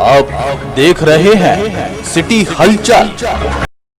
आप देख रहे हैं सिटी हलचल।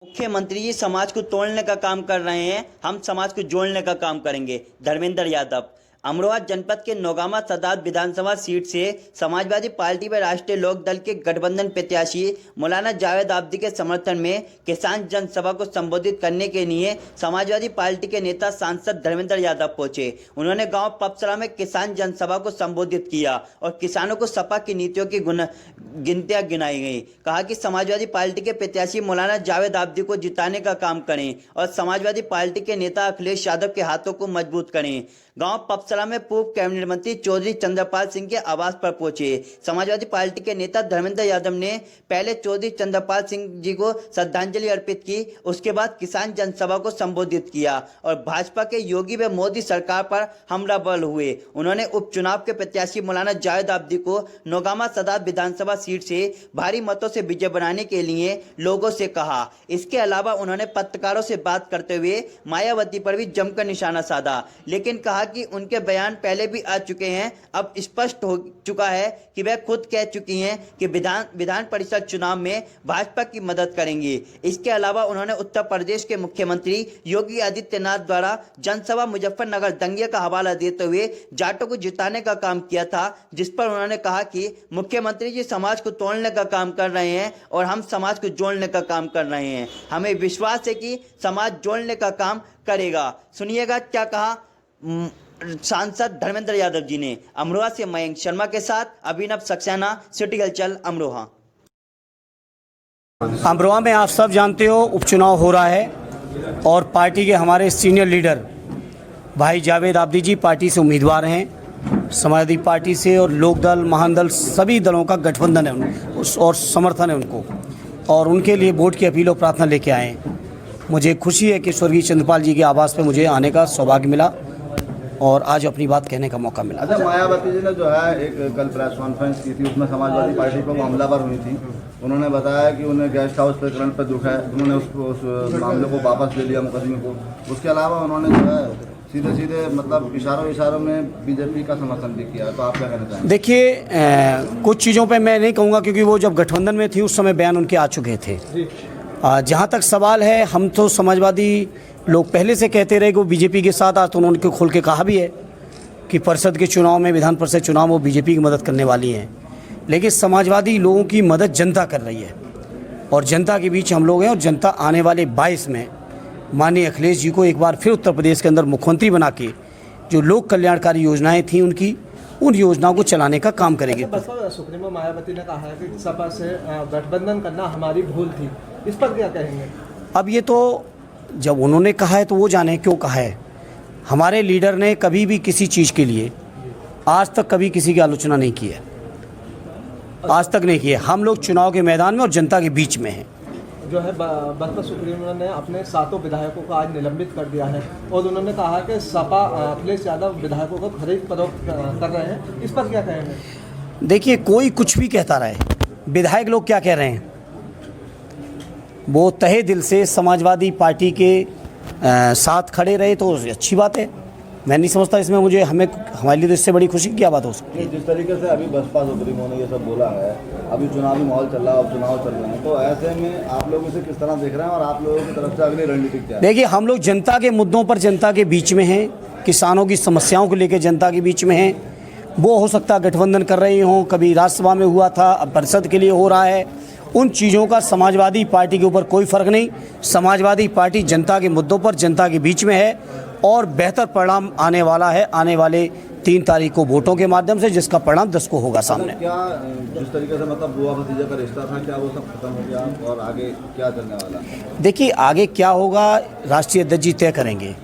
मुख्यमंत्री जी समाज को तोड़ने का काम कर रहे हैं, हम समाज को जोड़ने का काम करेंगे। धर्मेंद्र यादव। अमरोहा जनपद के नौगामा सदात विधानसभा सीट से समाजवादी पार्टी व राष्ट्रीय लोक दल के गठबंधन प्रत्याशी मौलाना जावेद आब्दी के समर्थन में किसान जनसभा को संबोधित करने के लिए समाजवादी पार्टी के नेता सांसद धर्मेंद्र यादव पहुंचे। उन्होंने गांव पपसरा में किसान जनसभा को संबोधित किया और किसानों को सपा की नीतियों की गिनतियां गिनाई गई। कहा कि समाजवादी पार्टी के प्रत्याशी मौलाना जावेद आब्दी को जिताने का काम करें और समाजवादी पार्टी के नेता अखिलेश यादव के हाथों को मजबूत करें। गांव पपसरा में पूर्व कैबिनेट मंत्री चौधरी चंद्रपाल सिंह के आवास पर पहुंचे। समाजवादी पार्टी के नेता धर्मेंद्र यादव ने पहले चौधरी चंद्रपाल सिंह जी को श्रद्धांजलि अर्पित की, उसके बाद किसान जनसभा को संबोधित किया और भाजपा के योगी व मोदी सरकार पर हमलावर हुए। उन्होंने उपचुनाव के प्रत्याशी मौलाना जावेद आब्दी को नौगामा सदात विधानसभा सीट से भारी मतों से विजय बनाने के लिए लोगों से कहा। इसके अलावा उन्होंने पत्रकारों से बात करते हुए मायावती पर भी जमकर निशाना साधा, लेकिन कहा कि उनके बयान पहले भी आ चुके हैं। अब स्पष्ट हो चुका है कि वह खुद कह चुकी हैं कि विधान परिषद चुनाव में भाजपा की मदद करेंगी। इसके अलावा उन्होंने उत्तर प्रदेश के मुख्यमंत्री योगी आदित्यनाथ द्वारा जनसभा मुजफ्फरनगर दंगे का हवाला देते हुए जाटों को जिताने का काम किया था, जिस पर उन्होंने कहा कि मुख्यमंत्री जी समाज को तोड़ने का काम कर रहे हैं और हम समाज को जोड़ने का काम कर रहे हैं। हमें विश्वास है कि समाज जोड़ने का काम करेगा। सुनिएगा क्या कहा सांसद धर्मेंद्र यादव जी ने। अमरोहा से मयंक शर्मा के साथ अभिनव सक्सेना, सिटी हलचल अमरोहा। अमरोहा में आप सब जानते हो उपचुनाव हो रहा है और पार्टी के हमारे सीनियर लीडर भाई जावेद आब्दी जी पार्टी से उम्मीदवार हैं। समाजवादी पार्टी से और लोकदल, महानदल सभी दलों का गठबंधन है और समर्थन है उनको, और उनके लिए वोट की अपील और प्रार्थना लेके आए हैं। मुझे खुशी है कि स्वर्गीय चंद्रपाल जी के आवास पर मुझे आने का सौभाग्य मिला और आज अपनी बात कहने का मौका मिला। अच्छा, मायावती जी ने जो है एक कल प्रेस कॉन्फ्रेंस की थी, उसमें समाजवादी पार्टी पर हमलावर हुई थी। उन्होंने बताया कि उन्हें गेस्ट हाउस प्रकरण पर दुख है, उन्होंने उस मामले को वापस ले लिया, मुकदमे को। उसके अलावा उन्होंने जो है सीधे मतलब इशारों में बीजेपी का समर्थन भी किया। तो आप क्या कहना चाहेंगे? देखिए, कुछ चीज़ों पे मैं नहीं कहूँगा क्योंकि वो जब गठबंधन में थी उस समय बयान उनके आ चुके थे। जहाँ तक सवाल है, हम तो समाजवादी लोग पहले से कहते रहे कि वो बीजेपी के साथ, आज तो उन्होंने खोल के कहा भी है कि परिषद के चुनाव में, विधान परिषद चुनाव वो बीजेपी की मदद करने वाली हैं। लेकिन समाजवादी लोगों की मदद जनता कर रही है और जनता के बीच हम लोग हैं, और जनता आने वाले 22 में माननीय अखिलेश जी को एक बार फिर उत्तर प्रदेश के अंदर मुख्यमंत्री बना के जो लोक कल्याणकारी योजनाएं थी उनकी, उन योजनाओं को चलाने का काम करेंगे। सुप्रीमो मायावती ने कहा है कि सपा से गठबंधन करना हमारी भूल थी, इस पर क्या कहेंगे? अब ये तो जब उन्होंने कहा है तो वो जाने क्यों कहा है। हमारे लीडर ने कभी भी किसी चीज़ के लिए आज तक कभी किसी की आलोचना नहीं की है, आज तक नहीं की है। हम लोग चुनाव के मैदान में और जनता के बीच में हैं। जो है बसपा सुप्रीमो ने अपने 7 विधायकों को आज निलंबित कर दिया है और उन्होंने कहा कि सपा अखिलेश यादव विधायकों को खरीद फरोख्त कर रहे हैं, इस पर क्या कहेंगे? देखिए, कोई कुछ भी कहता रहे, विधायक लोग क्या कह रहे हैं, वो तहे दिल से समाजवादी पार्टी के साथ खड़े रहे तो अच्छी बात है। मैं नहीं समझता इसमें हमारे लिए तो इससे बड़ी खुशी की क्या बात हो सकती है। जिस तरीके से अभी बसपा सुप्रीमो ने ये सब बोला है, अभी चुनावी माहौल चल रहा है, अब चुनाव चल रहे हैं, तो ऐसे में आप लोग इसे किस तरह देख रहे हैं और आप लोगों की तरफ से अगली रणनीति क्या है? देखिए, हम लोग जनता के मुद्दों पर जनता के बीच में हैं, किसानों की समस्याओं को लेकर जनता के बीच में हैं। वो हो सकता है गठबंधन कर रही हों, कभी राज्यसभा में हुआ था, अब परिषद के लिए हो रहा है। उन चीज़ों का समाजवादी पार्टी के ऊपर कोई फ़र्क नहीं। समाजवादी पार्टी जनता के मुद्दों पर जनता के बीच में है और बेहतर परिणाम आने वाला है आने वाले 3 तारीख को वोटों के माध्यम से, जिसका परिणाम 10 को होगा सामने। क्या जिस तरीके से मतलब बुआ भतीजा का रिश्ता था, क्या वो सब खत्म हो गया और आगे क्या चलने वाला है? देखिए, आगे क्या होगा राष्ट्रीय अध्यक्ष जी तय करेंगे।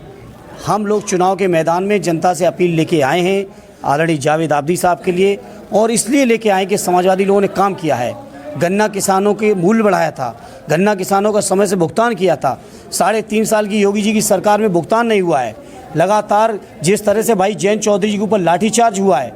हम लोग चुनाव के मैदान में जनता से अपील लेके आए हैं ऑलरेडी जावेद आब्दी साहब के लिए, और इसलिए लेके आए कि समाजवादी लोगों ने काम किया है। गन्ना किसानों के मूल्य बढ़ाया था, गन्ना किसानों का समय से भुगतान किया था। 3.5 साल की योगी जी की सरकार में भुगतान नहीं हुआ है। लगातार जिस तरह से भाई जयंत चौधरी जी के ऊपर लाठीचार्ज हुआ है,